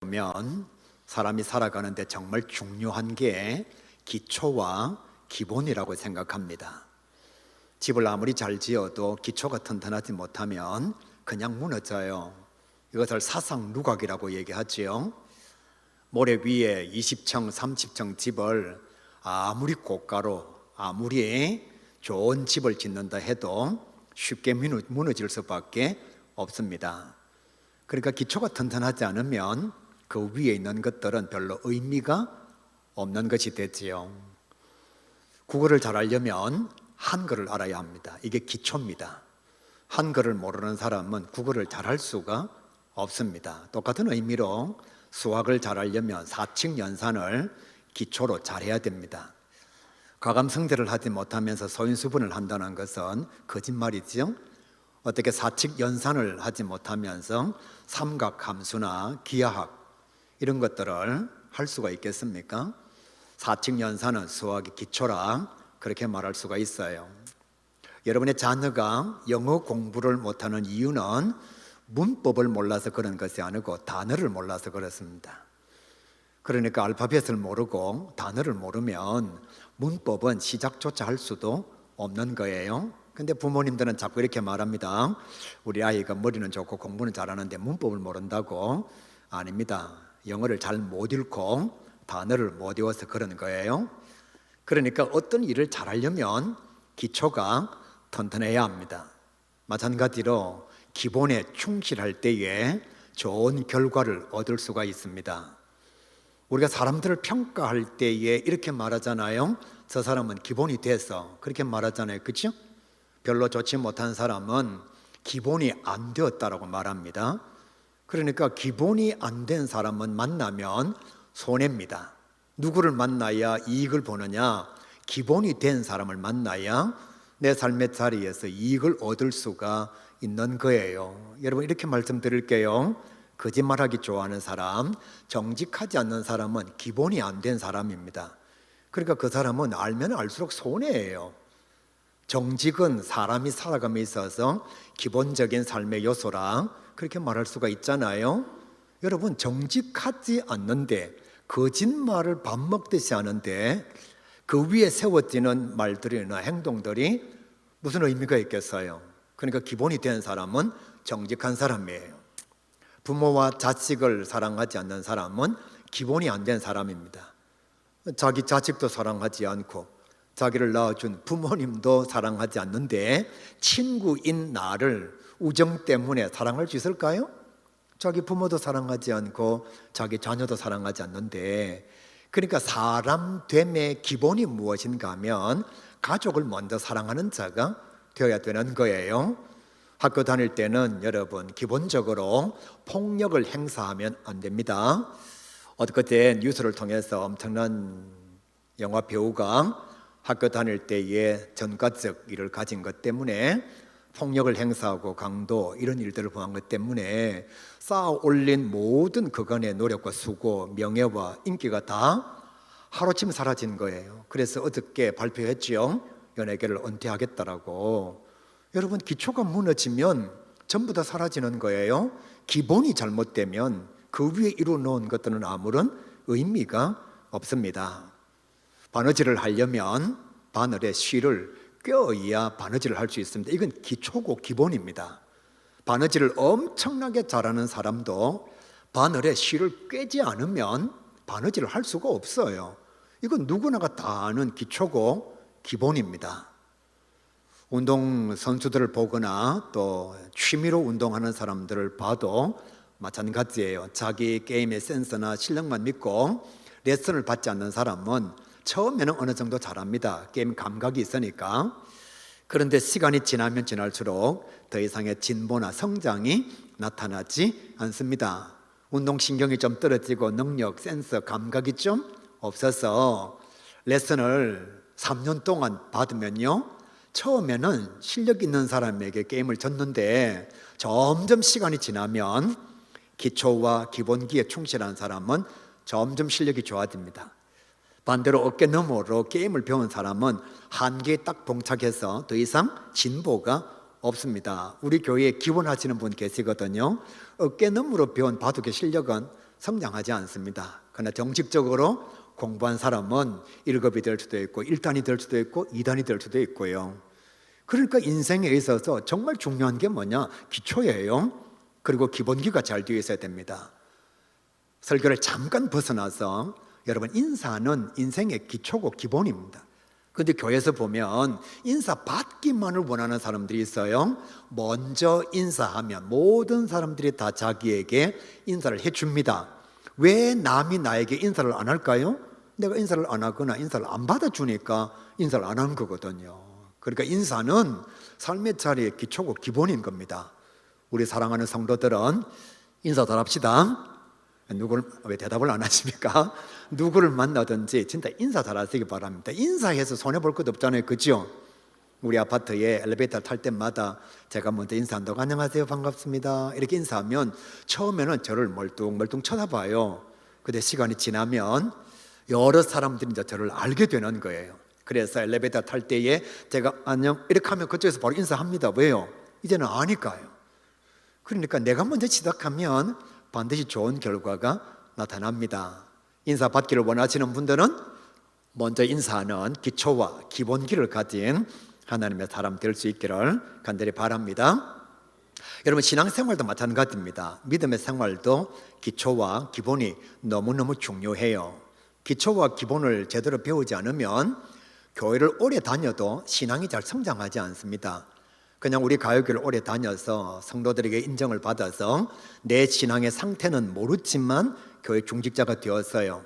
보면 사람이 살아가는데 정말 중요한 게 기초와 기본이라고 생각합니다. 집을 아무리 잘 지어도 기초가 튼튼하지 못하면 그냥 무너져요. 이것을 사상누각이라고 얘기하지요. 모래 위에 20층, 30층 집을 아무리 고가로, 아무리 좋은 집을 짓는다 해도 쉽게 무너질 수밖에 없습니다. 그러니까 기초가 튼튼하지 않으면 그 위에 있는 것들은 별로 의미가 없는 것이 되지요. 국어를 잘하려면 한글을 알아야 합니다. 이게 기초입니다. 한글을 모르는 사람은 국어를 잘할 수가 없습니다. 똑같은 의미로 수학을 잘하려면 사칙 연산을 기초로 잘해야 됩니다. 가감성대를 하지 못하면서 소인수분을 한다는 것은 거짓말이죠. 어떻게 사칙 연산을 하지 못하면서 삼각함수나 기하학 이런 것들을 할 수가 있겠습니까? 사칙 연산은 수학의 기초라 그렇게 말할 수가 있어요. 여러분의 자녀가 영어 공부를 못하는 이유는 문법을 몰라서 그런 것이 아니고 단어를 몰라서 그렇습니다. 그러니까 알파벳을 모르고 단어를 모르면 문법은 시작조차 할 수도 없는 거예요. 근데 부모님들은 자꾸 이렇게 말합니다. 우리 아이가 머리는 좋고 공부는 잘하는데 문법을 모른다고. 아닙니다. 영어를 잘 못 읽고 단어를 못 외워서 그런 거예요. 그러니까 어떤 일을 잘하려면 기초가 튼튼해야 합니다. 마찬가지로 기본에 충실할 때에 좋은 결과를 얻을 수가 있습니다. 우리가 사람들을 평가할 때에 이렇게 말하잖아요. 저 사람은 기본이 돼서 그렇게 말하잖아요. 그렇죠? 별로 좋지 못한 사람은 기본이 안 되었다라고 말합니다. 그러니까 기본이 안 된 사람은 만나면 손해입니다. 누구를 만나야 이익을 보느냐? 기본이 된 사람을 만나야 내 삶의 자리에서 이익을 얻을 수가 있는 거예요. 여러분 이렇게 말씀드릴게요. 거짓말하기 좋아하는 사람, 정직하지 않는 사람은 기본이 안 된 사람입니다. 그러니까 그 사람은 알면 알수록 손해예요. 정직은 사람이 살아감에 있어서 기본적인 삶의 요소라 그렇게 말할 수가 있잖아요. 여러분 정직하지 않는데 거짓말을 밥 먹듯이 하는데 그 위에 세워지는 말들이나 행동들이 무슨 의미가 있겠어요? 그러니까 기본이 된 사람은 정직한 사람이에요. 부모와 자식을 사랑하지 않는 사람은 기본이 안 된 사람입니다. 자기 자식도 사랑하지 않고 자기를 낳아준 부모님도 사랑하지 않는데 친구인 나를 우정 때문에 사랑할 수 있을까요? 자기 부모도 사랑하지 않고 자기 자녀도 사랑하지 않는데, 그러니까 사람됨의 기본이 무엇인가 하면 가족을 먼저 사랑하는 자가 되어야 되는 거예요. 학교 다닐 때는 여러분 기본적으로 폭력을 행사하면 안 됩니다. 어저께 뉴스를 통해서 엄청난 영화 배우가 학교 다닐 때에 전과적 일을 가진 것 때문에 폭력을 행사하고 강도 이런 일들을 범한 것 때문에 쌓아 올린 모든 그간의 노력과 수고, 명예와 인기가 다 하루아침에 사라진 거예요. 그래서 어저께 발표했죠. 연예계를 은퇴하겠다라고. 여러분 기초가 무너지면 전부 다 사라지는 거예요. 기본이 잘못되면 그 위에 이루어놓은 것들은 아무런 의미가 없습니다. 바느질을 하려면 바늘에 실을 꿰어야 바느질을 할 수 있습니다. 이건 기초고 기본입니다. 바느질을 엄청나게 잘하는 사람도 바늘에 실을 꿰지 않으면 바느질을 할 수가 없어요. 이건 누구나가 다 아는 기초고 기본입니다. 운동선수들을 보거나 또 취미로 운동하는 사람들을 봐도 마찬가지예요. 자기 게임의 센스나 실력만 믿고 레슨을 받지 않는 사람은 처음에는 어느 정도 잘합니다. 게임 감각이 있으니까. 그런데 시간이 지나면 지날수록 더 이상의 진보나 성장이 나타나지 않습니다. 운동신경이 좀 떨어지고 능력, 센스, 감각이 좀 없어서 레슨을 3년 동안 받으면요, 처음에는 실력 있는 사람에게 게임을 줬는데 점점 시간이 지나면 기초와 기본기에 충실한 사람은 점점 실력이 좋아집니다. 반대로 어깨너머로 게임을 배운 사람은 한계에 딱 봉착해서 더 이상 진보가 없습니다. 우리 교회에 기원하시는 분 계시거든요. 어깨너머로 배운 바둑의 실력은 성장하지 않습니다. 그러나 정식적으로 공부한 사람은 1급이 될 수도 있고 1단이 될 수도 있고 2단이 될 수도 있고요. 그러니까 인생에 있어서 정말 중요한 게 뭐냐? 기초예요. 그리고 기본기가 잘 되어 있어야 됩니다. 설교를 잠깐 벗어나서 여러분, 인사는 인생의 기초고 기본입니다. 그런데 교회에서 보면 인사 받기만을 원하는 사람들이 있어요. 먼저 인사하면 모든 사람들이 다 자기에게 인사를 해줍니다. 왜 남이 나에게 인사를 안 할까요? 내가 인사를 안 하거나 인사를 안 받아주니까 인사를 안 한 거거든요. 그러니까 인사는 삶의 자리의 기초고 기본인 겁니다. 우리 사랑하는 성도들은 인사 잘합시다. 누구를, 왜 대답을 안 하십니까? 누구를 만나든지 진짜 인사 잘하시기 바랍니다. 인사해서 손해볼 것도 없잖아요, 그죠? 우리 아파트에 엘리베이터 탈 때마다 제가 먼저 인사한다고, 안녕하세요, 반갑습니다, 이렇게 인사하면 처음에는 저를 멀뚱멀뚱 쳐다봐요. 근데 시간이 지나면 여러 사람들이 이제 저를 알게 되는 거예요. 그래서 엘리베이터 탈 때에 제가 안녕 이렇게 하면 그쪽에서 바로 인사합니다. 왜요? 이제는 아니까요. 그러니까 내가 먼저 시작하면 반드시 좋은 결과가 나타납니다. 인사 받기를 원하시는 분들은 먼저 인사하는 기초와 기본기를 가진 하나님의 사람 될 수 있기를 간절히 바랍니다. 여러분, 신앙생활도 마찬가지입니다. 믿음의 생활도 기초와 기본이 너무너무 중요해요. 기초와 기본을 제대로 배우지 않으면 교회를 오래 다녀도 신앙이 잘 성장하지 않습니다. 그냥 우리 가요교를 오래 다녀서 성도들에게 인정을 받아서 내 신앙의 상태는 모르지만 교회 중직자가 되었어요.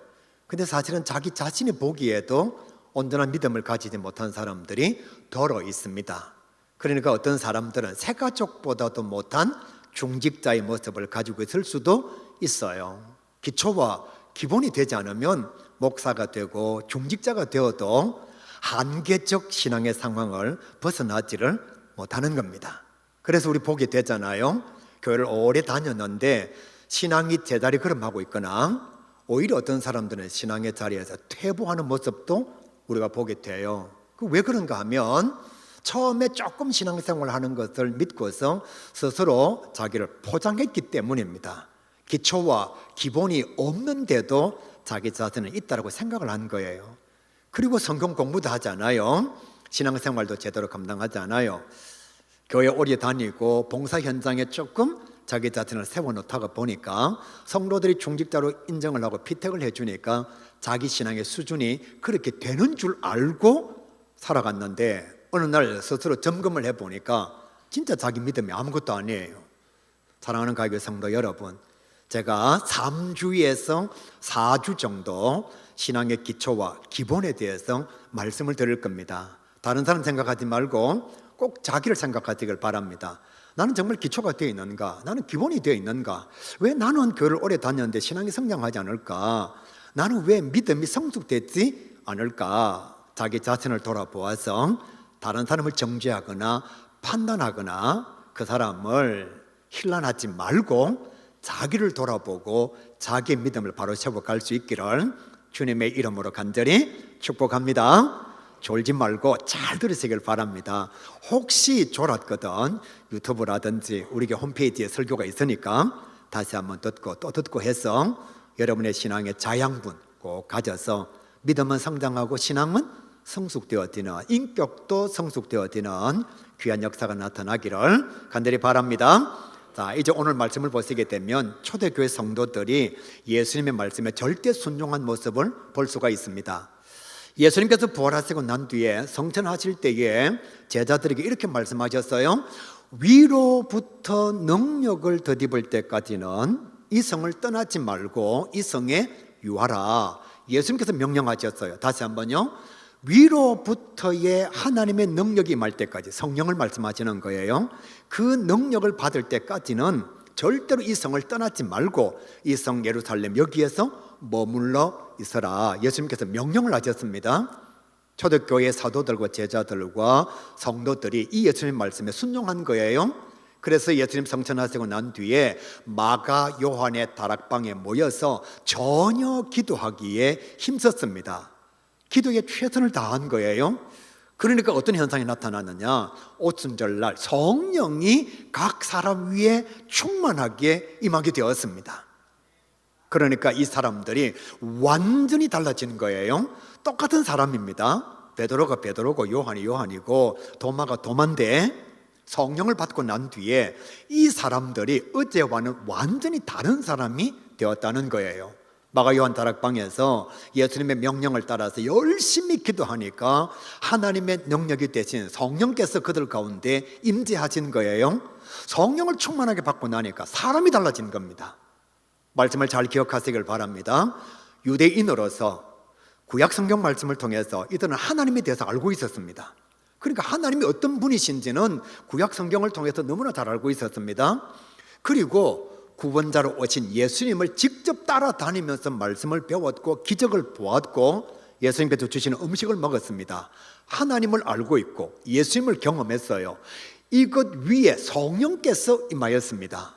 근데 사실은 자기 자신이 보기에도 온전한 믿음을 가지지 못한 사람들이 더러 있습니다. 그러니까 어떤 사람들은 새가족보다도 못한 중직자의 모습을 가지고 있을 수도 있어요. 기초와 기본이 되지 않으면 목사가 되고 중직자가 되어도 한계적 신앙의 상황을 벗어나지를 못하는 겁니다. 그래서 우리 보게 되잖아요. 교회를 오래 다녔는데 신앙이 제자리 걸음하고 있거나 오히려 어떤 사람들은 신앙의 자리에서 퇴보하는 모습도 우리가 보게 돼요. 왜 그런가 하면 처음에 조금 신앙생활을 하는 것을 믿고서 스스로 자기를 포장했기 때문입니다. 기초와 기본이 없는데도 자기 자신은 있다고 생각을 한 거예요. 그리고 성경 공부도 하지 않아요. 신앙생활도 제대로 감당하지 않아요. 교회 오래 다니고 봉사 현장에 조금 자기 자신을 세워놓다가 보니까 성도들이 중직자로 인정을 하고 피택을 해주니까 자기 신앙의 수준이 그렇게 되는 줄 알고 살아갔는데 어느 날 스스로 점검을 해보니까 진짜 자기 믿음이 아무것도 아니에요. 사랑하는 가교회 성도 여러분, 제가 3주에서 4주 정도 신앙의 기초와 기본에 대해서 말씀을 드릴 겁니다. 다른 사람 생각하지 말고 꼭 자기를 생각하시길 바랍니다. 나는 정말 기초가 되어 있는가? 나는 기본이 되어 있는가? 왜 나는 교회를 오래 다녔는데 신앙이 성장하지 않을까? 나는 왜 믿음이 성숙되지 않을까? 자기 자신을 돌아보아서 다른 사람을 정죄하거나 판단하거나 그 사람을 힐난하지 말고 자기를 돌아보고 자기의 믿음을 바로 세워갈 수 있기를 주님의 이름으로 간절히 축복합니다. 졸지 말고 잘 들으시길 바랍니다. 혹시 졸았거든 유튜브라든지 우리 홈페이지에 설교가 있으니까 다시 한번 듣고 또 듣고 해서 여러분의 신앙의 자양분 꼭 가져서 믿음은 성장하고 신앙은 성숙되어지는, 인격도 성숙되어지는 귀한 역사가 나타나기를 간절히 바랍니다. 자, 이제 오늘 말씀을 보시게 되면 초대교회 성도들이 예수님의 말씀에 절대 순종한 모습을 볼 수가 있습니다. 예수님께서 부활하시고 난 뒤에 성천하실 때에 제자들에게 이렇게 말씀하셨어요. 위로부터 능력을 덧입을 때까지는 이 성을 떠나지 말고 이 성에 유하라. 예수님께서 명령하셨어요. 다시 한번요. 위로부터의 하나님의 능력이 임할 때까지, 성령을 말씀하시는 거예요. 그 능력을 받을 때까지는 절대로 이 성을 떠나지 말고 이 성 예루살렘 여기에서 머물러 있어라. 예수님께서 명령을 하셨습니다. 초대교회 사도들과 제자들과 성도들이 이 예수님 말씀에 순종한 거예요. 그래서 예수님 성천하시고 난 뒤에 마가 요한의 다락방에 모여서 전혀 기도하기에 힘썼습니다. 기도에 최선을 다한 거예요. 그러니까 어떤 현상이 나타났느냐, 오순절날 성령이 각 사람 위에 충만하게 임하게 되었습니다. 그러니까 이 사람들이 완전히 달라지는 거예요. 똑같은 사람입니다. 베드로가 베드로고 요한이 요한이고 도마가 도마인데 성령을 받고 난 뒤에 이 사람들이 어제와는 완전히 다른 사람이 되었다는 거예요. 마가 요한 다락방에서 예수님의 명령을 따라서 열심히 기도하니까 하나님의 능력이 되신 성령께서 그들 가운데 임재하신 거예요. 성령을 충만하게 받고 나니까 사람이 달라진 겁니다. 말씀을 잘 기억하시길 바랍니다. 유대인으로서 구약 성경 말씀을 통해서 이들은 하나님에 대해서 알고 있었습니다. 그러니까 하나님이 어떤 분이신지는 구약 성경을 통해서 너무나 잘 알고 있었습니다. 그리고 구원자로 오신 예수님을 직접 따라다니면서 말씀을 배웠고 기적을 보았고 예수님께서 주시는 음식을 먹었습니다. 하나님을 알고 있고 예수님을 경험했어요. 이것 위에 성령께서 임하였습니다.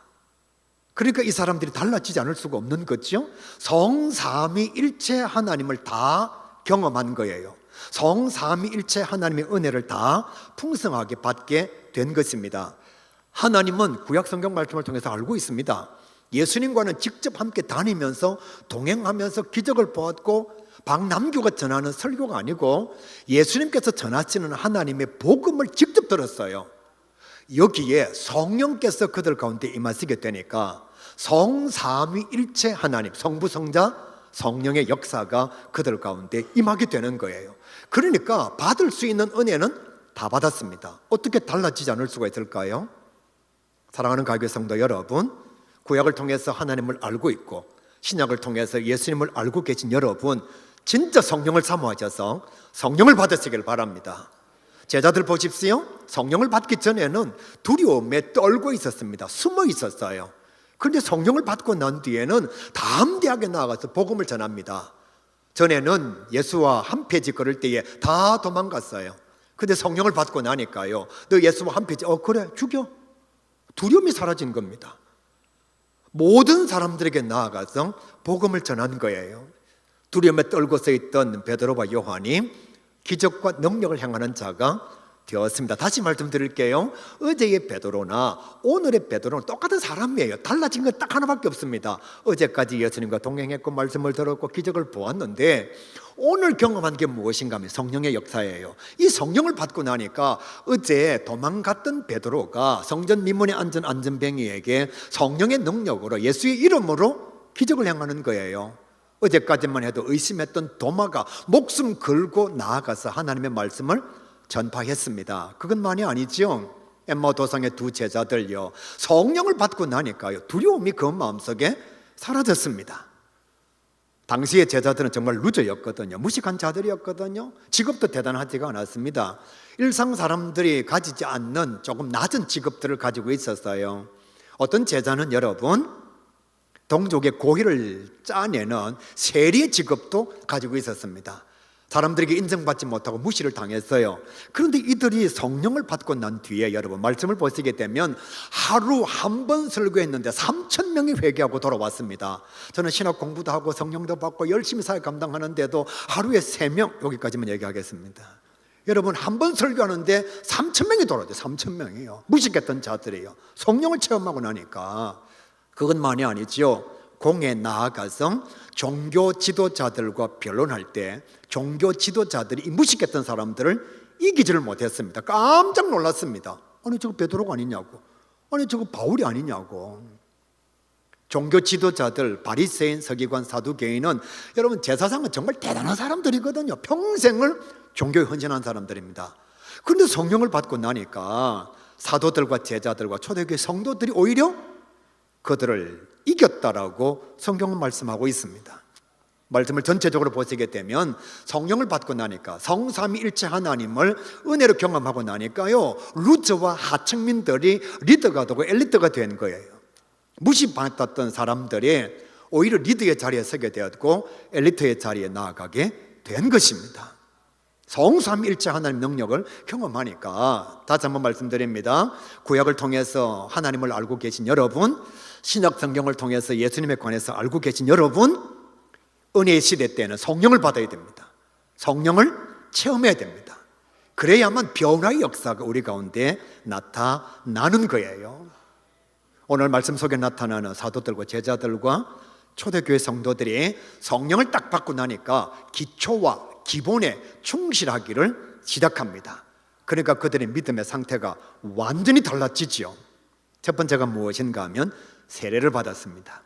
그러니까 이 사람들이 달라지지 않을 수가 없는 거죠. 성삼위일체 하나님을 다 경험한 거예요. 성삼위일체 하나님의 은혜를 다 풍성하게 받게 된 것입니다. 하나님은 구약 성경 말씀을 통해서 알고 있습니다. 예수님과는 직접 함께 다니면서 동행하면서 기적을 보았고 박남규가 전하는 설교가 아니고 예수님께서 전하시는 하나님의 복음을 직접 들었어요. 여기에 성령께서 그들 가운데 임하시게 되니까 성삼위일체 하나님, 성부, 성자, 성령의 역사가 그들 가운데 임하게 되는 거예요. 그러니까 받을 수 있는 은혜는 다 받았습니다. 어떻게 달라지지 않을 수가 있을까요? 사랑하는 가교회 성도 여러분, 구약을 통해서 하나님을 알고 있고 신약을 통해서 예수님을 알고 계신 여러분, 진짜 성령을 사모하셔서 성령을 받으시길 바랍니다. 제자들 보십시오. 성령을 받기 전에는 두려움에 떨고 있었습니다. 숨어 있었어요. 그런데 성령을 받고 난 뒤에는 담대하게 나아가서 복음을 전합니다. 전에는 예수와 한 페이지 걸을 때에 다 도망갔어요. 근데 성령을 받고 나니까요, 너 예수와 한 페이지, 그래 죽여. 두려움이 사라진 겁니다. 모든 사람들에게 나아가서 복음을 전한 거예요. 두려움에 떨고 서 있던 베드로와 요한이 기적과 능력을 행하는 자가 되었습니다. 다시 말씀드릴게요. 어제의 베드로나 오늘의 베드로는 똑같은 사람이에요. 달라진 건 딱 하나밖에 없습니다. 어제까지 예수님과 동행했고 말씀을 들었고 기적을 보았는데 오늘 경험한 게 무엇인가 하면 성령의 역사예요. 이 성령을 받고 나니까 어제 도망갔던 베드로가 성전 미문에 앉은 안전뱅이에게 성령의 능력으로 예수의 이름으로 기적을 행하는 거예요. 어제까지만 해도 의심했던 도마가 목숨 걸고 나아가서 하나님의 말씀을 전파했습니다. 그것만이 아니죠. 엠마 도상의 두 제자들요, 성령을 받고 나니까요, 두려움이 그 마음속에 사라졌습니다. 당시의 제자들은 정말 루저였거든요. 무식한 자들이었거든요. 직업도 대단하지가 않았습니다. 일상 사람들이 가지지 않는 조금 낮은 직업들을 가지고 있었어요. 어떤 제자는 여러분, 동족의 고기를 짜내는 세리의 직업도 가지고 있었습니다. 사람들에게 인정받지 못하고 무시를 당했어요. 그런데 이들이 성령을 받고 난 뒤에 여러분 말씀을 보시게 되면 하루 한 번 설교했는데 3,000명이 회개하고 돌아왔습니다. 저는 신학 공부도 하고 성령도 받고 열심히 사회 감당하는데도 하루에 3명, 여기까지만 얘기하겠습니다. 여러분 한 번 설교하는데 3,000명이 돌아와요. 3,000명이요. 무식했던 자들이에요. 성령을 체험하고 나니까. 그것만이 아니죠. 공에 나아가서 종교 지도자들과 변론할 때 종교 지도자들이 이 무식했던 사람들을 이기지를 못했습니다. 깜짝 놀랐습니다. 아니 저거 베드로가 아니냐고, 아니 저거 바울이 아니냐고. 종교 지도자들, 바리새인, 서기관, 사두개인은 여러분 제사장은 정말 대단한 사람들이거든요. 평생을 종교에 헌신한 사람들입니다. 그런데 성령을 받고 나니까 사도들과 제자들과 초대교회 성도들이 오히려 그들을 이겼다라고 성경은 말씀하고 있습니다. 말씀을 전체적으로 보시게 되면 성령을 받고 나니까 성삼위일체 하나님을 은혜로 경험하고 나니까요, 루저와 하층민들이 리더가 되고 엘리트가 된 거예요. 무시받았던 사람들이 오히려 리더의 자리에 서게 되었고 엘리트의 자리에 나아가게 된 것입니다. 성삼위일체 하나님 능력을 경험하니까 다시 한번 말씀드립니다. 구약을 통해서 하나님을 알고 계신 여러분, 신약 성경을 통해서 예수님에 관해서 알고 계신 여러분, 은혜의 시대 때는 성령을 받아야 됩니다. 성령을 체험해야 됩니다. 그래야만 변화의 역사가 우리 가운데 나타나는 거예요. 오늘 말씀 속에 나타나는 사도들과 제자들과 초대교회 성도들이 성령을 딱 받고 나니까 기초와 기본에 충실하기를 시작합니다. 그러니까 그들의 믿음의 상태가 완전히 달라지지요. 첫 번째가 무엇인가 하면 세례를 받았습니다.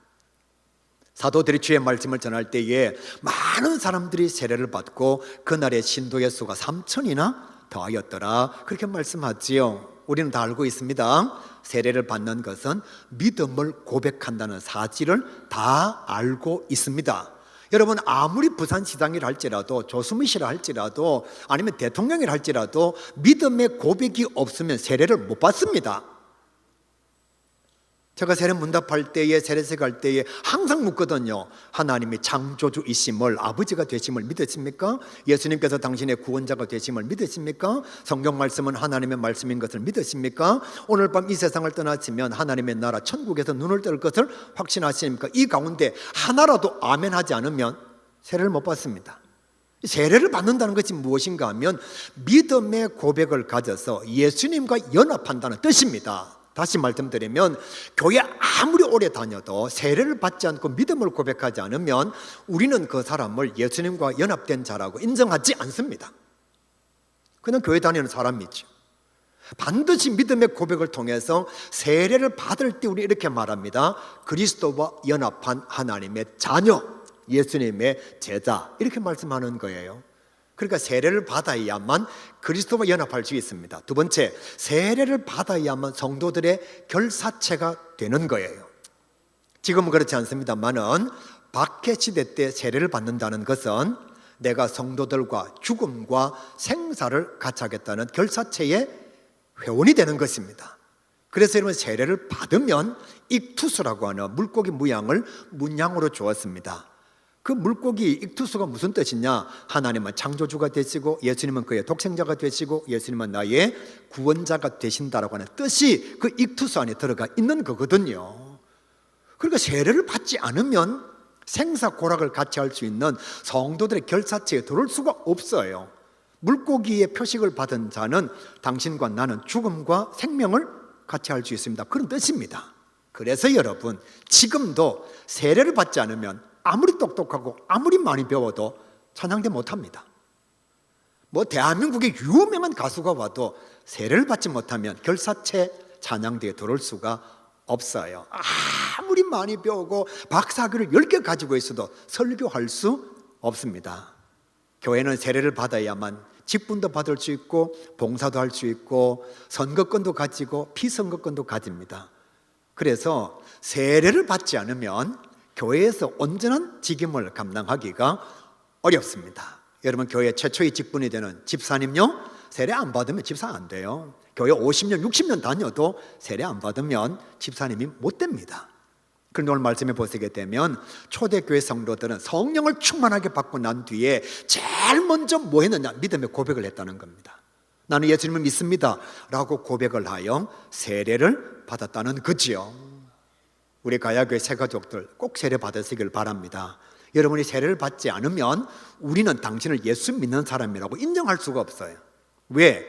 사도들이 주의 말씀을 전할 때에 많은 사람들이 세례를 받고 그날의 신도의 수가 3,000이나 더하였더라, 그렇게 말씀하지요. 우리는 다 알고 있습니다. 세례를 받는 것은 믿음을 고백한다는 사실을 다 알고 있습니다. 여러분, 아무리 부산시장이라 할지라도, 조수미시라 할지라도, 아니면 대통령이라 할지라도 믿음의 고백이 없으면 세례를 못 받습니다. 제가 세례 문답할 때에, 세례식 할 때에 항상 묻거든요. 하나님이 창조주이심을, 아버지가 되심을 믿으십니까? 예수님께서 당신의 구원자가 되심을 믿으십니까? 성경 말씀은 하나님의 말씀인 것을 믿으십니까? 오늘 밤 이 세상을 떠나시면 하나님의 나라 천국에서 눈을 뜰 것을 확신하십니까? 이 가운데 하나라도 아멘 하지 않으면 세례를 못 받습니다. 세례를 받는다는 것이 무엇인가 하면 믿음의 고백을 가져서 예수님과 연합한다는 뜻입니다. 다시 말씀드리면 교회 아무리 오래 다녀도 세례를 받지 않고 믿음을 고백하지 않으면 우리는 그 사람을 예수님과 연합된 자라고 인정하지 않습니다. 그냥 교회 다니는 사람이죠. 반드시 믿음의 고백을 통해서 세례를 받을 때 우리 이렇게 말합니다. 그리스도와 연합한 하나님의 자녀, 예수님의 제자, 이렇게 말씀하는 거예요. 그러니까 세례를 받아야만 그리스도와 연합할 수 있습니다. 두 번째, 세례를 받아야만 성도들의 결사체가 되는 거예요. 지금은 그렇지 않습니다만은 박해 시대 때 세례를 받는다는 것은 내가 성도들과 죽음과 생사를 같이 하겠다는 결사체의 회원이 되는 것입니다. 그래서 여러분, 세례를 받으면 익투스라고 하는 물고기 모양을 문양으로 주었습니다. 그 물고기 익투스가 무슨 뜻이냐? 하나님은 창조주가 되시고 예수님은 그의 독생자가 되시고 예수님은 나의 구원자가 되신다라고 하는 뜻이 그 익투스 안에 들어가 있는 거거든요. 그러니까 세례를 받지 않으면 생사고락을 같이 할 수 있는 성도들의 결사체에 들어올 수가 없어요. 물고기의 표식을 받은 자는 당신과 나는 죽음과 생명을 같이 할 수 있습니다. 그런 뜻입니다. 그래서 여러분, 지금도 세례를 받지 않으면 아무리 똑똑하고 아무리 많이 배워도 찬양대 못합니다. 뭐 대한민국의 유명한 가수가 와도 세례를 받지 못하면 결사체 찬양대에 들어올 수가 없어요. 아무리 많이 배우고 박사학위를 10개 가지고 있어도 설교할 수 없습니다. 교회는 세례를 받아야만 직분도 받을 수 있고 봉사도 할 수 있고 선거권도 가지고 피선거권도 가집니다. 그래서 세례를 받지 않으면 교회에서 온전한 직임을 감당하기가 어렵습니다. 여러분, 교회 최초의 직분이 되는 집사님요, 세례 안 받으면 집사 안 돼요. 교회 50년, 60년 다녀도 세례 안 받으면 집사님이 못 됩니다. 그런데 오늘 말씀해 보시게 되면 초대교회 성도들은 성령을 충만하게 받고 난 뒤에 제일 먼저 뭐 했느냐? 믿음의 고백을 했다는 겁니다. 나는 예수님을 믿습니다 라고 고백을 하여 세례를 받았다는 거지요. 우리 가야교회 새가족들 꼭 세례 받으시길 바랍니다. 여러분이 세례를 받지 않으면 우리는 당신을 예수 믿는 사람이라고 인정할 수가 없어요. 왜?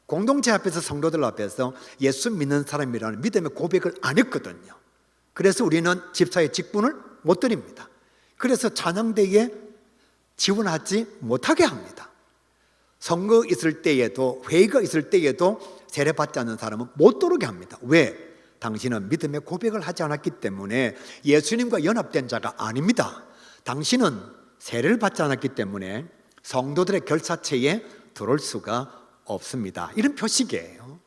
공동체 앞에서, 성도들 앞에서 예수 믿는 사람이라는 믿음의 고백을 안 했거든요. 그래서 우리는 집사의 직분을 못 드립니다. 그래서 찬양대에 지원하지 못하게 합니다. 선거 있을 때에도, 회의가 있을 때에도 세례 받지 않는 사람은 못 들어오게 합니다. 왜? 당신은 믿음의 고백을 하지 않았기 때문에 예수님과 연합된 자가 아닙니다. 당신은 세례를 받지 않았기 때문에 성도들의 결사체에 들어올 수가 없습니다. 이런 표식이에요.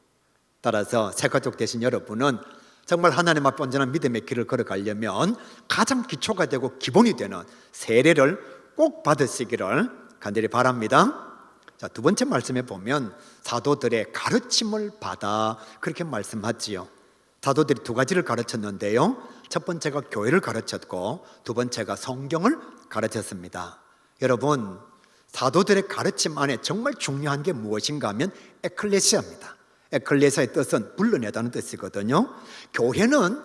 따라서 새가족 되신 여러분은 정말 하나님 앞에 온전한 믿음의 길을 걸어가려면 가장 기초가 되고 기본이 되는 세례를 꼭 받으시기를 간절히 바랍니다. 자, 두 번째 말씀에 보면 사도들의 가르침을 받아, 그렇게 말씀하지요. 사도들이 두 가지를 가르쳤는데요, 첫 번째가 교회를 가르쳤고 두 번째가 성경을 가르쳤습니다. 여러분, 사도들의 가르침 안에 정말 중요한 게 무엇인가 하면 에클레시아입니다. 에클레시아의 뜻은 불러내다는 뜻이거든요. 교회는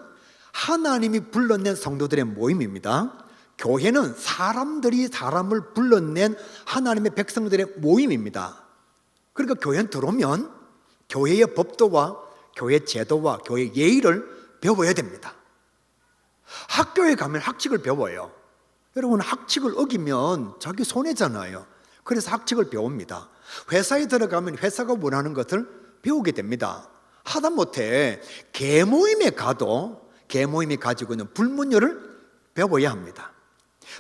하나님이 불러낸 성도들의 모임입니다. 교회는 사람들이 사람을 불러낸 하나님의 백성들의 모임입니다. 그러니까 교회는 들어오면 교회의 법도와 교회 제도와 교회 예의를 배워야 됩니다. 학교에 가면 학칙을 배워요. 여러분, 학칙을 어기면 자기 손해잖아요. 그래서 학칙을 배웁니다. 회사에 들어가면 회사가 원하는 것을 배우게 됩니다. 하다못해 계모임에 가도 계모임이 가지고 있는 불문율을 배워야 합니다.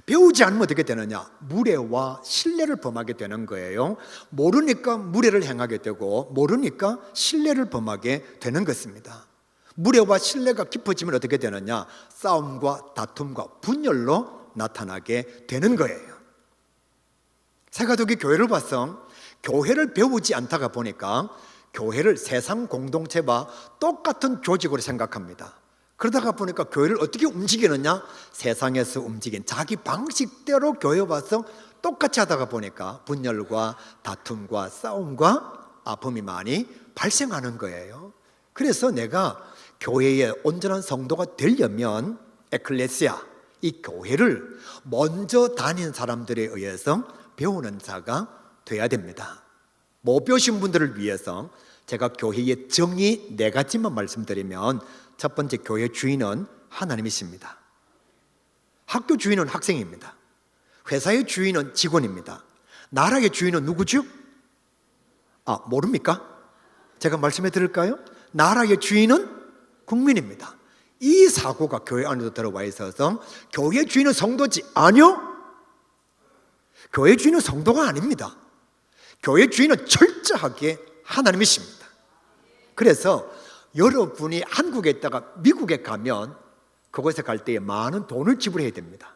배우지 않으면 어떻게 되느냐? 무례와 신뢰를 범하게 되는 거예요. 모르니까 무례를 행하게 되고 모르니까 신뢰를 범하게 되는 것입니다. 무례와 신뢰가 깊어지면 어떻게 되느냐? 싸움과 다툼과 분열로 나타나게 되는 거예요. 새가족이 교회를 봐서 교회를 배우지 않다가 보니까 교회를 세상 공동체와 똑같은 조직으로 생각합니다. 그러다가 보니까 교회를 어떻게 움직이느냐? 세상에서 움직인 자기 방식대로 교회 와서 똑같이 하다가 보니까 분열과 다툼과 싸움과 아픔이 많이 발생하는 거예요. 그래서 내가 교회의 온전한 성도가 되려면 에클레시아, 이 교회를 먼저 다닌 사람들에 의해서 배우는 자가 돼야 됩니다. 못 배우신 분들을 위해서 제가 교회의 정의 4가지만 말씀드리면, 첫 번째, 교회 주인은 하나님이십니다. 학교 주인은 학생입니다. 회사의 주인은 직원입니다. 나라의 주인은 누구죠? 모릅니까? 제가 말씀해 드릴까요? 나라의 주인은 국민입니다. 이 사고가 교회 안에도 들어와 있어서 교회 주인은 성도지? 아니요. 교회 주인은 성도가 아닙니다. 교회 주인은 철저하게 하나님이십니다. 그래서 여러분이 한국에 있다가 미국에 가면 그곳에 갈 때에 많은 돈을 지불해야 됩니다.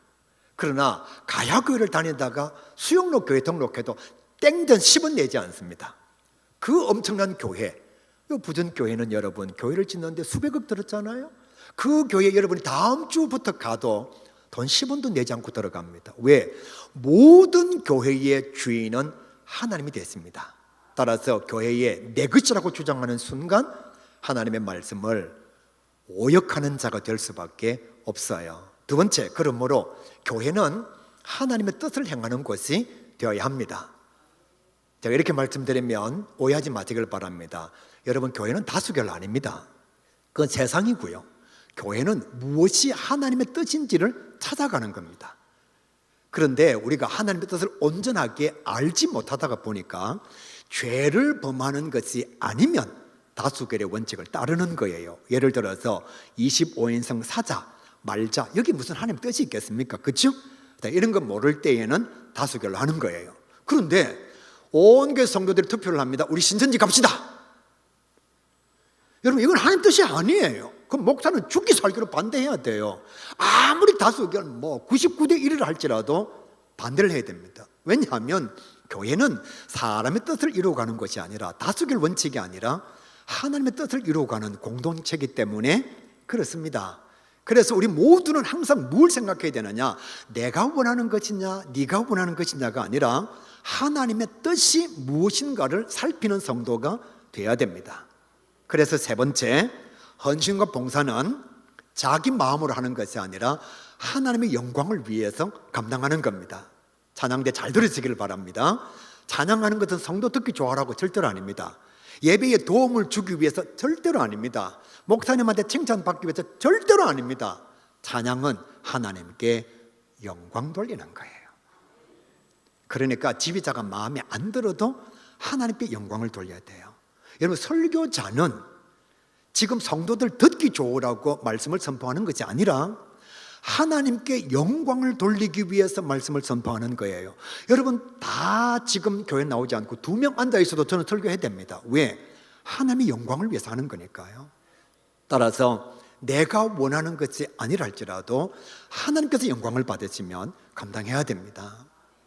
그러나 가야교회를 다니다가 수영로 교회 등록해도 땡전 10원 내지 않습니다. 그 엄청난 교회, 부전교회는 여러분 교회를 짓는데 수백억 들었잖아요. 그 교회 여러분이 다음 주부터 가도 돈 10원도 내지 않고 들어갑니다. 왜? 모든 교회의 주인은 하나님이 됐습니다. 따라서 교회의 내 것이라고 주장하는 순간 하나님의 말씀을 오역하는 자가 될 수밖에 없어요. 두 번째, 그러므로 교회는 하나님의 뜻을 행하는 곳이 되어야 합니다. 제가 이렇게 말씀드리면 오해하지 마시길 바랍니다. 여러분, 교회는 다수결 아닙니다. 그건 세상이고요. 교회는 무엇이 하나님의 뜻인지를 찾아가는 겁니다. 그런데 우리가 하나님의 뜻을 온전하게 알지 못하다가 보니까 죄를 범하는 것이 아니면 다수결의 원칙을 따르는 거예요. 예를 들어서 25인승 사자, 말자, 여기 무슨 하나님 뜻이 있겠습니까? 그렇죠? 이런 거 모를 때에는 다수결로 하는 거예요. 그런데 온 교회 성도들이 투표를 합니다. 우리 신천지 갑시다. 여러분, 이건 하나님 뜻이 아니에요. 그럼 목사는 죽기 살기로 반대해야 돼요. 아무리 다수결 99대 1을 할지라도 반대를 해야 됩니다. 왜냐하면 교회는 사람의 뜻을 이루어가는 것이 아니라, 다수결 원칙이 아니라 하나님의 뜻을 이루어가는 공동체이기 때문에 그렇습니다. 그래서 우리 모두는 항상 뭘 생각해야 되느냐? 내가 원하는 것이냐, 네가 원하는 것이냐가 아니라 하나님의 뜻이 무엇인가를 살피는 성도가 되어야 됩니다. 그래서 세 번째, 헌신과 봉사는 자기 마음으로 하는 것이 아니라 하나님의 영광을 위해서 감당하는 겁니다. 찬양대 잘 들으시길 바랍니다. 찬양하는 것은 성도 듣기 좋아라고 절대로 아닙니다. 예배에 도움을 주기 위해서 절대로 아닙니다. 목사님한테 칭찬받기 위해서 절대로 아닙니다. 찬양은 하나님께 영광 돌리는 거예요. 그러니까 지휘자가 마음에 안 들어도 하나님께 영광을 돌려야 돼요. 여러분, 설교자는 지금 성도들 듣기 좋으라고 말씀을 선포하는 것이 아니라 하나님께 영광을 돌리기 위해서 말씀을 선포하는 거예요. 여러분, 다 지금 교회 나오지 않고 2명 앉아 있어도 저는 설교해야 됩니다. 왜? 하나님의 영광을 위해서 하는 거니까요. 따라서 내가 원하는 것이 아니라 할지라도 하나님께서 영광을 받으시면 감당해야 됩니다.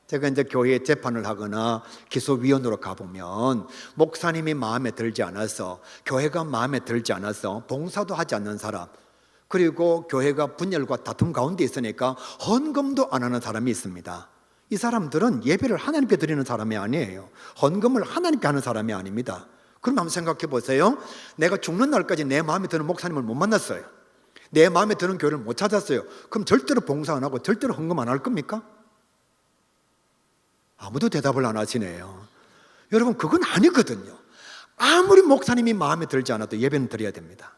제가 이제 교회에 재판을 하거나 기소위원으로 가보면 목사님이 마음에 들지 않아서, 교회가 마음에 들지 않아서 봉사도 하지 않는 사람, 그리고 교회가 분열과 다툼 가운데 있으니까 헌금도 안 하는 사람이 있습니다. 이 사람들은 예배를 하나님께 드리는 사람이 아니에요. 헌금을 하나님께 하는 사람이 아닙니다. 그럼 한번 생각해 보세요. 내가 죽는 날까지 내 마음에 드는 목사님을 못 만났어요. 내 마음에 드는 교회를 못 찾았어요. 그럼 절대로 봉사 안 하고 절대로 헌금 안 할 겁니까? 아무도 대답을 안 하시네요. 여러분, 그건 아니거든요. 아무리 목사님이 마음에 들지 않아도 예배는 드려야 됩니다.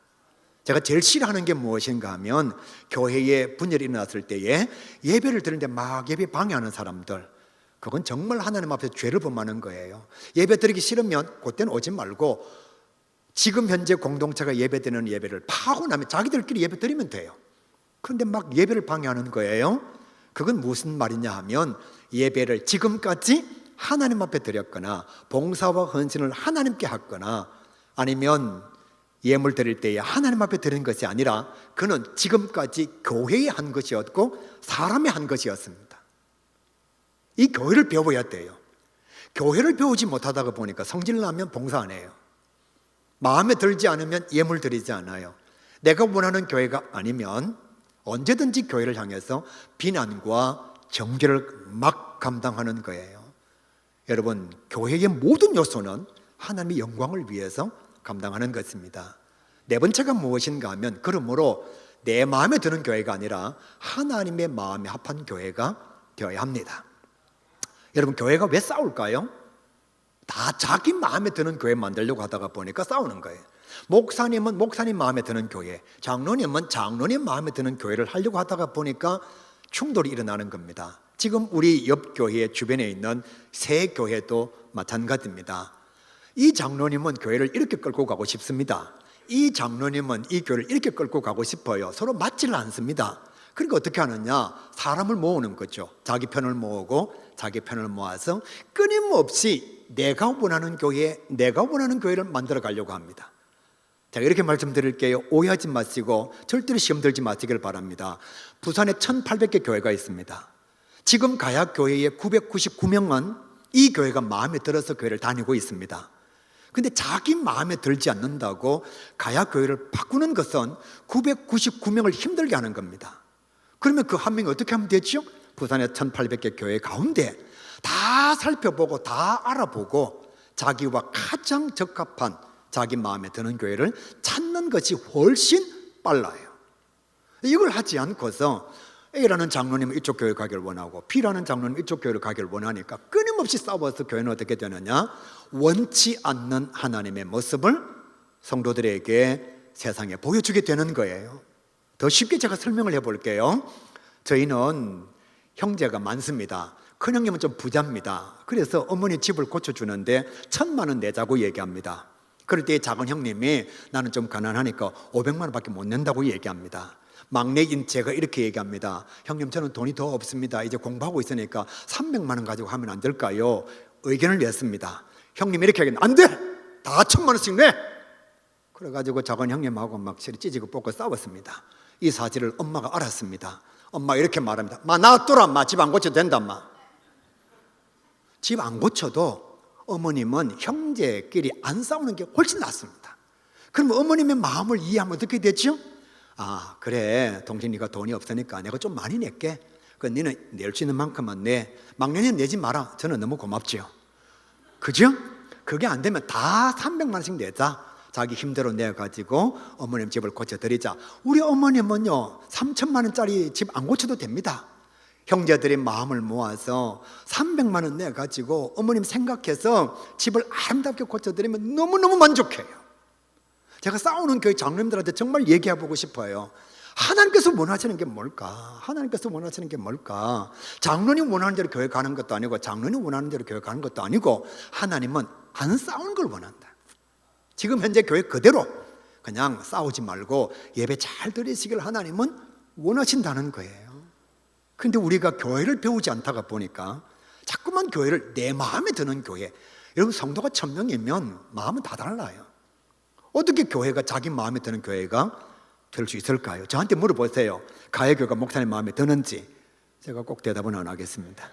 제가 제일 싫어하는 게 무엇인가 하면 교회에 분열이 일어났을 때에 예배를 드리는데 막 예배 방해하는 사람들, 그건 정말 하나님 앞에서 죄를 범하는 거예요. 예배 드리기 싫으면 그때는 오지 말고 지금 현재 공동체가 예배 드리는 예배를 파고 나면 자기들끼리 예배 드리면 돼요. 그런데 막 예배를 방해하는 거예요. 그건 무슨 말이냐 하면 예배를 지금까지 하나님 앞에 드렸거나 봉사와 헌신을 하나님께 했거나 아니면 예물 드릴 때에 하나님 앞에 드리는 것이 아니라 그는 지금까지 교회에 한 것이었고 사람이 한 것이었습니다. 이 교회를 배워야 돼요. 교회를 배우지 못하다가 보니까 성질 나면 봉사 안 해요. 마음에 들지 않으면 예물 드리지 않아요. 내가 원하는 교회가 아니면 언제든지 교회를 향해서 비난과 정죄를 막 감당하는 거예요. 여러분, 교회의 모든 요소는 하나님의 영광을 위해서 감당하는 것입니다. 네 번째가 무엇인가 하면 그러므로 내 마음에 드는 교회가 아니라 하나님의 마음에 합한 교회가 되어야 합니다. 여러분, 교회가 왜 싸울까요? 다 자기 마음에 드는 교회 만들려고 하다가 보니까 싸우는 거예요. 목사님은 목사님 마음에 드는 교회, 장로님은 장로님 마음에 드는 교회를 하려고 하다가 보니까 충돌이 일어나는 겁니다. 지금 우리 옆 교회 주변에 있는 새 교회도 마찬가지입니다. 이 장로님은 교회를 이렇게 끌고 가고 싶습니다. 이 장로님은 이 교회를 이렇게 끌고 가고 싶어요. 서로 맞지를 않습니다. 그러니까 어떻게 하느냐? 사람을 모으는 거죠. 자기 편을 모으고 자기 편을 모아서 끊임없이 내가 원하는 교회, 내가 원하는 교회를 만들어 가려고 합니다. 제가 이렇게 말씀드릴게요. 오해하지 마시고 절대로 시험 들지 마시길 바랍니다. 부산에 1800개 교회가 있습니다. 지금 가야교회의 999명은 이 교회가 마음에 들어서 교회를 다니고 있습니다. 근데 자기 마음에 들지 않는다고 가야교회를 바꾸는 것은 999명을 힘들게 하는 겁니다. 그러면 그 한 명이 어떻게 하면 되죠? 부산의 1800개 교회 가운데 다 살펴보고 다 알아보고 자기와 가장 적합한 자기 마음에 드는 교회를 찾는 것이 훨씬 빨라요. 이걸 하지 않고서 A라는 장로님은 이쪽 교회 가기를 원하고 B라는 장로님은 이쪽 교회를 가기를 원하니까 끊임없이 싸워서 교회는 어떻게 되느냐? 원치 않는 하나님의 모습을 성도들에게 세상에 보여주게 되는 거예요. 더 쉽게 제가 설명을 해볼게요. 저희는 형제가 많습니다. 큰형님은 좀 부자입니다. 그래서 어머니 집을 고쳐주는데 1,000만 원 내자고 얘기합니다. 그럴 때 작은 형님이 나는 좀 가난하니까 500만 원밖에 못 낸다고 얘기합니다. 막내인 제가 이렇게 얘기합니다. 형님, 저는 돈이 더 없습니다. 이제 공부하고 있으니까 300만 원 가지고 하면 안 될까요? 의견을 냈습니다. 형님이 이렇게 얘기했는데 안 돼! 다 1,000만 원씩 내! 그래가지고 작은 형님하고 막 찌지고 뽑고 싸웠습니다. 이 사실을 엄마가 알았습니다. 엄마 이렇게 말합니다. 마 놔둬라, 마 집 안 고쳐도 된다, 마. 집 안 고쳐도 어머님은 형제끼리 안 싸우는 게 훨씬 낫습니다. 그러면 어머님의 마음을 이해하면 어떻게 되죠? 아, 그래, 동진이가 돈이 없으니까 내가 좀 많이 낼게. 그 너는 낼 수 있는 만큼만 내. 막내는 내지 마라. 저는 너무 고맙지요. 그죠? 그게 안 되면 다 300만 원씩 내자. 자기 힘대로 내가지고 어머님 집을 고쳐드리자. 우리 어머님은요 3,000만 원짜리 집 안 고쳐도 됩니다. 형제들이 마음을 모아서 300만 원 내가지고 어머님 생각해서 집을 아름답게 고쳐드리면 너무너무 만족해요. 제가 싸우는 교회 장로님들한테 정말 얘기해보고 싶어요. 하나님께서 원하시는 게 뭘까? 하나님께서 원하시는 게 뭘까? 장로님 원하는 대로 교회 가는 것도 아니고 장로님 원하는 대로 교회 가는 것도 아니고 하나님은 안 싸우는 걸 원한다. 지금 현재 교회 그대로 그냥 싸우지 말고 예배 잘 드리시길 하나님은 원하신다는 거예요. 근데 우리가 교회를 배우지 않다가 보니까 자꾸만 교회를 내 마음에 드는 교회. 여러분, 성도가 1,000명이면 마음은 다 달라요. 어떻게 교회가 자기 마음에 드는 교회가 될 수 있을까요? 저한테 물어보세요. 가야교회가 목사님 마음에 드는지. 제가 꼭 대답은 안 하겠습니다.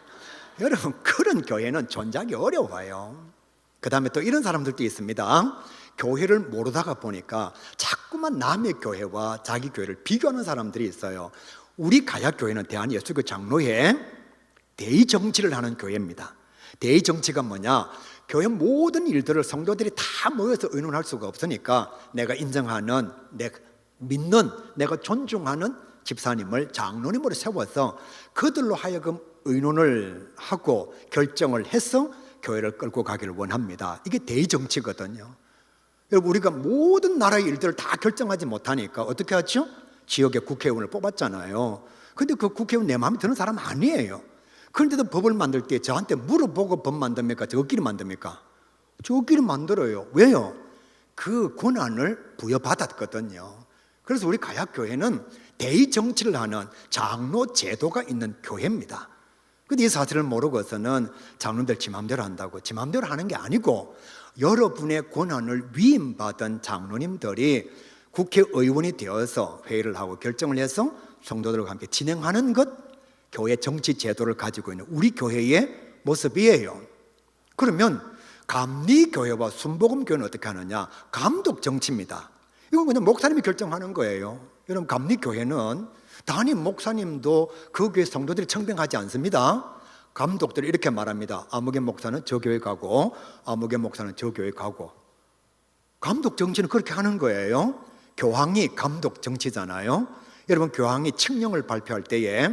여러분, 그런 교회는 존재하기 어려워요. 그 다음에 또 이런 사람들도 있습니다. 교회를 모르다가 보니까 자꾸만 남의 교회와 자기 교회를 비교하는 사람들이 있어요. 우리 가야교회는 대한예수교 장로회 대의정치를 하는 교회입니다. 대의정치가 뭐냐? 교회 모든 일들을 성도들이 다 모여서 의논할 수가 없으니까 내가 인정하는, 내가 믿는, 내가 존중하는 집사님을 장로님으로 세워서 그들로 하여금 의논을 하고 결정을 해서 교회를 끌고 가기를 원합니다. 이게 대의정치거든요. 여러분, 우리가 모든 나라의 일들을 다 결정하지 못하니까 어떻게 하죠? 지역의 국회의원을 뽑았잖아요. 근데 그 국회의원 내 마음에 드는 사람 아니에요. 그런데도 법을 만들 때 저한테 물어보고 법 만듭니까? 저끼리 만듭니까? 저끼리 만들어요. 왜요? 그 권한을 부여받았거든요. 그래서 우리 가야교회는 대의정치를 하는 장로 제도가 있는 교회입니다. 근데 이 사실을 모르고서는 장로들 지 맘대로 한다고, 지 맘대로 하는 게 아니고 여러분의 권한을 위임받은 장로님들이 국회의원이 되어서 회의를 하고 결정을 해서 성도들과 함께 진행하는 것, 교회 정치 제도를 가지고 있는 우리 교회의 모습이에요. 그러면 감리교회와 순복음교회는 어떻게 하느냐? 감독 정치입니다. 이건 그냥 목사님이 결정하는 거예요. 여러분, 감리교회는 담임 목사님도 그 교회 성도들이 청빙하지 않습니다. 감독들이 이렇게 말합니다. 아무개 목사는 저 교회 가고 아무개 목사는 저 교회 가고. 감독 정치는 그렇게 하는 거예요. 교황이 감독 정치잖아요. 여러분, 교황이 칙령을 발표할 때에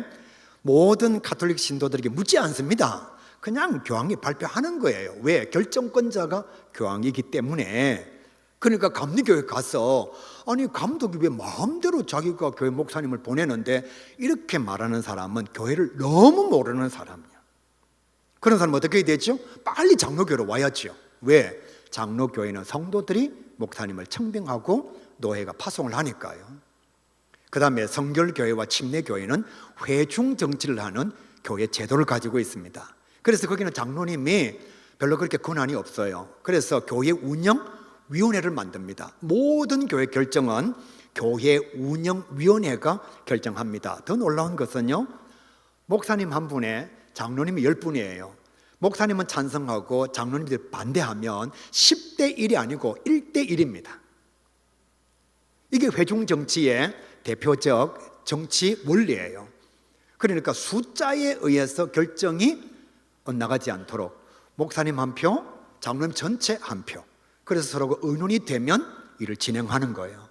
모든 가톨릭 신도들에게 묻지 않습니다. 그냥 교황이 발표하는 거예요. 왜? 결정권자가 교황이기 때문에. 그러니까 감리교회 가서 아니 감독이 왜 마음대로 자기가 교회 목사님을 보내는데, 이렇게 말하는 사람은 교회를 너무 모르는 사람이야. 그런 사람은 어떻게 해야 되죠? 빨리 장로교회로 와야죠. 왜? 장로교회는 성도들이 목사님을 청빙하고 노회가 파송을 하니까요. 그 다음에 성결교회와 침례교회는 회중정치를 하는 교회 제도를 가지고 있습니다. 그래서 거기는 장로님이 별로 그렇게 권한이 없어요. 그래서 교회 운영위원회를 만듭니다. 모든 교회 결정은 교회 운영위원회가 결정합니다. 더 놀라운 것은요, 목사님 한 분에 장로님이 10분이에요. 목사님은 찬성하고 장로님들이 반대하면 10대 1이 아니고 1대 1입니다. 이게 회중정치의 대표적 정치 원리예요. 그러니까 숫자에 의해서 결정이 엇나가지 않도록 목사님 한 표, 장로님 전체 한 표. 그래서 서로 의논이 되면 일을 진행하는 거예요.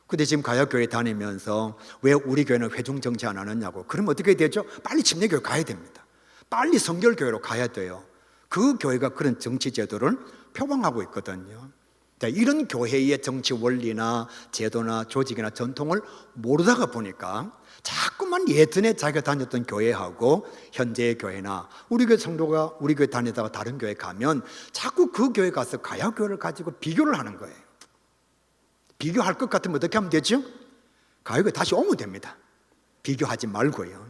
근데 지금 가야교회 다니면서 왜 우리 교회는 회중정치 안 하느냐고. 그러면 어떻게 되죠? 빨리 침례교회 가야 됩니다. 빨리 성결교회로 가야 돼요. 그 교회가 그런 정치 제도를 표방하고 있거든요. 이런 교회의 정치 원리나 제도나 조직이나 전통을 모르다가 보니까 자꾸만 예전에 자기가 다녔던 교회하고 현재의 교회나 우리 교회 성도가 우리 교회 다니다가 다른 교회 가면 자꾸 그 교회 가서 가야교회를 가지고 비교를 하는 거예요. 비교할 것 같으면 어떻게 하면 되죠? 가야교회 다시 오면 됩니다. 비교하지 말고요.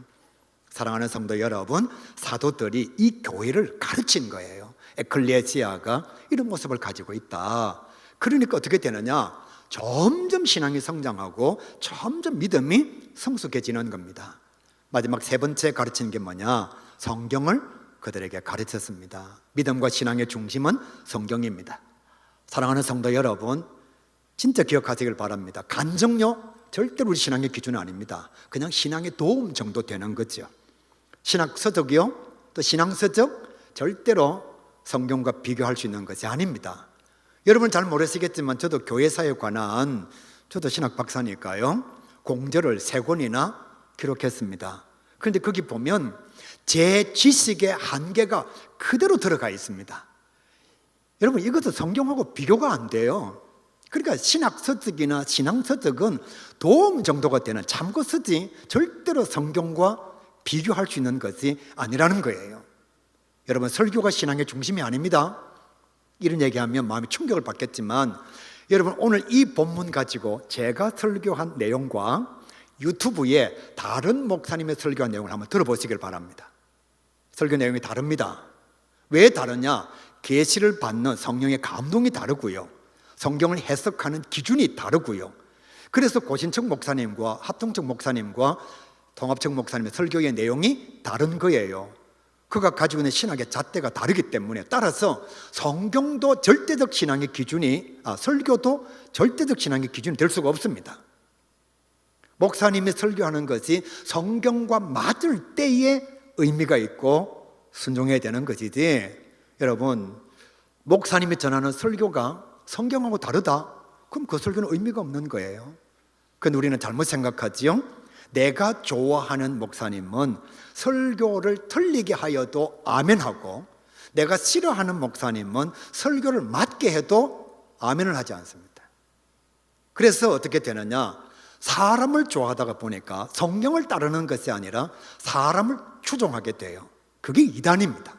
사랑하는 성도 여러분, 사도들이 이 교회를 가르친 거예요. 에클레시아가 이런 모습을 가지고 있다. 그러니까 어떻게 되느냐? 점점 신앙이 성장하고 점점 믿음이 성숙해지는 겁니다. 마지막 세 번째 가르치는 게 뭐냐? 성경을 그들에게 가르쳤습니다. 믿음과 신앙의 중심은 성경입니다. 사랑하는 성도 여러분, 진짜 기억하시길 바랍니다. 간증요 절대로 우리 신앙의 기준은 아닙니다. 그냥 신앙의 도움 정도 되는 거죠. 신학서적이요, 또 신앙서적 절대로 성경과 비교할 수 있는 것이 아닙니다. 여러분 잘 모르시겠지만 저도 교회사에 관한, 저도 신학 박사니까요, 공저를 3권이나 기록했습니다. 그런데 거기 보면 제 지식의 한계가 그대로 들어가 있습니다. 여러분, 이것도 성경하고 비교가 안 돼요. 그러니까 신학서적이나 신앙서적은 도움 정도가 되는 참고서지 절대로 성경과 비교할 수 있는 것이 아니라는 거예요. 여러분, 설교가 신앙의 중심이 아닙니다. 이런 얘기하면 마음이 충격을 받겠지만, 여러분 오늘 이 본문 가지고 제가 설교한 내용과 유튜브에 다른 목사님의 설교한 내용을 한번 들어보시길 바랍니다. 설교 내용이 다릅니다. 왜 다르냐? 계시를 받는 성령의 감동이 다르고요, 성경을 해석하는 기준이 다르고요. 그래서 고신청 목사님과 합동청 목사님과 통합청 목사님의 설교의 내용이 다른 거예요. 그가 가지고 있는 신학의 잣대가 다르기 때문에, 따라서 성경도 절대적 신앙의 기준이, 설교도 절대적 신앙의 기준이 될 수가 없습니다. 목사님이 설교하는 것이 성경과 맞을 때에 의미가 있고 순종해야 되는 것이지, 여러분 목사님이 전하는 설교가 성경하고 다르다? 그럼 그 설교는 의미가 없는 거예요. 그런데 우리는 잘못 생각하지요. 내가 좋아하는 목사님은 설교를 틀리게 하여도 아멘하고, 내가 싫어하는 목사님은 설교를 맞게 해도 아멘을 하지 않습니다. 그래서 어떻게 되느냐, 사람을 좋아하다가 보니까 성경을 따르는 것이 아니라 사람을 추종하게 돼요. 그게 이단입니다.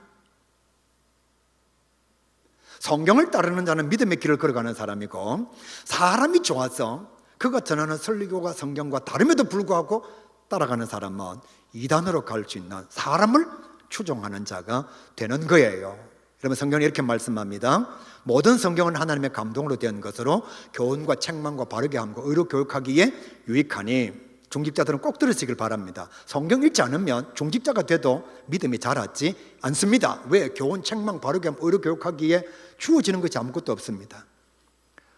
성경을 따르는 자는 믿음의 길을 걸어가는 사람이고, 사람이 좋아서 그가 전하는 설교가 성경과 다름에도 불구하고 따라가는 사람은 이단으로 갈 수 있는 사람을 추종하는 자가 되는 거예요. 여러분, 성경은 이렇게 말씀합니다. 모든 성경은 하나님의 감동으로 된 것으로 교훈과 책망과 바르게 함과 의로 교육하기에 유익하니, 중직자들은 꼭 들으시길 바랍니다. 성경 읽지 않으면 중직자가 돼도 믿음이 자라지 않습니다. 왜? 교훈, 책망, 바르게 함, 의로 교육하기에 주어지는 것이 아무것도 없습니다.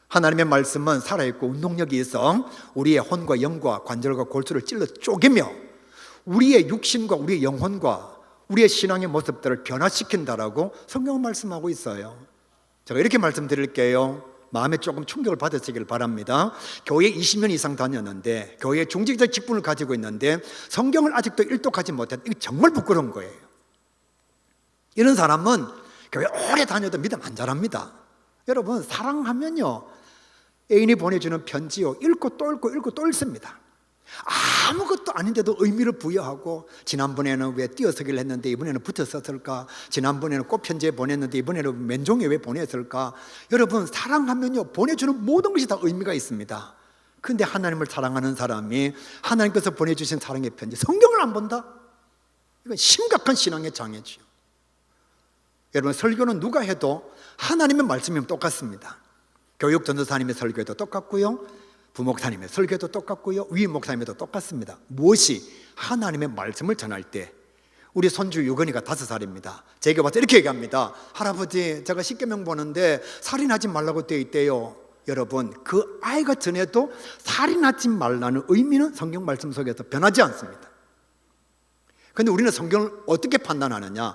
하나님의 말씀은 살아있고 운동력이 있어 우리의 혼과 영과 관절과 골수를 찔러 쪼개며 우리의 육신과 우리의 영혼과 우리의 신앙의 모습들을 변화시킨다라고 성경은 말씀하고 있어요. 제가 이렇게 말씀드릴게요. 마음에 조금 충격을 받으시길 바랍니다. 교회 20년 이상 다녔는데, 교회 중직자 직분을 가지고 있는데 성경을 아직도 일독하지 못했다. 이거 정말 부끄러운 거예요. 이런 사람은 교회 오래 다녀도 믿음 안 자랍니다. 여러분, 사랑하면요, 애인이 보내주는 편지요, 읽고 또 읽고 읽고 또 읽습니다. 아무것도 아닌데도 의미를 부여하고, 지난번에는 왜 띄어쓰기를 했는데 이번에는 붙여 썼을까, 지난번에는 꽃편지에 보냈는데 이번에는 맨종에 왜 보냈을까. 여러분, 사랑하면요, 보내주는 모든 것이 다 의미가 있습니다. 그런데 하나님을 사랑하는 사람이 하나님께서 보내주신 사랑의 편지, 성경을 안 본다? 이건 심각한 신앙의 장애지요. 여러분, 설교는 누가 해도 하나님의 말씀이면 똑같습니다. 교육 전도사님의 설교도 똑같고요, 부목사님의 설교도 똑같고요, 위임 목사님도 똑같습니다. 무엇이? 하나님의 말씀을 전할 때, 우리 손주 유건이가 5살입니다. 제게 와서 이렇게 얘기합니다. 할아버지, 제가 십계명 보는데 살인하지 말라고 되어 있대요. 여러분, 그 아이가 전에도 살인하지 말라는 의미는 성경 말씀 속에서 변하지 않습니다. 그런데 우리는 성경을 어떻게 판단하느냐,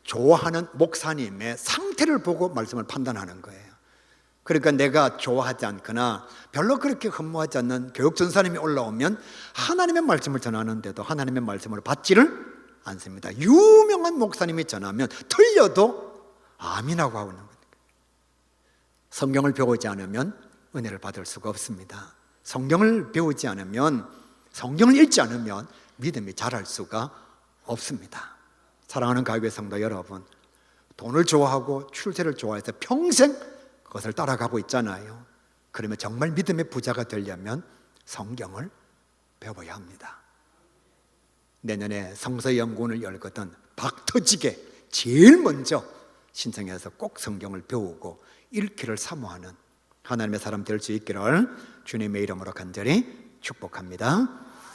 좋아하는 목사님의 상태를 보고 말씀을 판단하는 거예요. 그러니까 내가 좋아하지 않거나 별로 그렇게 흠모하지 않는 교육전사님이 올라오면 하나님의 말씀을 전하는데도 하나님의 말씀을 받지를 않습니다. 유명한 목사님이 전하면 틀려도 아멘하고 하고 있는 거예요. 성경을 배우지 않으면 은혜를 받을 수가 없습니다. 성경을 배우지 않으면, 성경을 읽지 않으면 믿음이 자랄 수가 없습니다. 사랑하는 가교회 성도 여러분, 돈을 좋아하고 출세를 좋아해서 평생 그것을 따라가고 있잖아요. 그러면 정말 믿음의 부자가 되려면 성경을 배워야 합니다. 내년에 성서연구원을 열거든 박터지게 제일 먼저 신청해서 꼭 성경을 배우고 읽기를 사모하는 하나님의 사람 될 수 있기를 주님의 이름으로 간절히 축복합니다.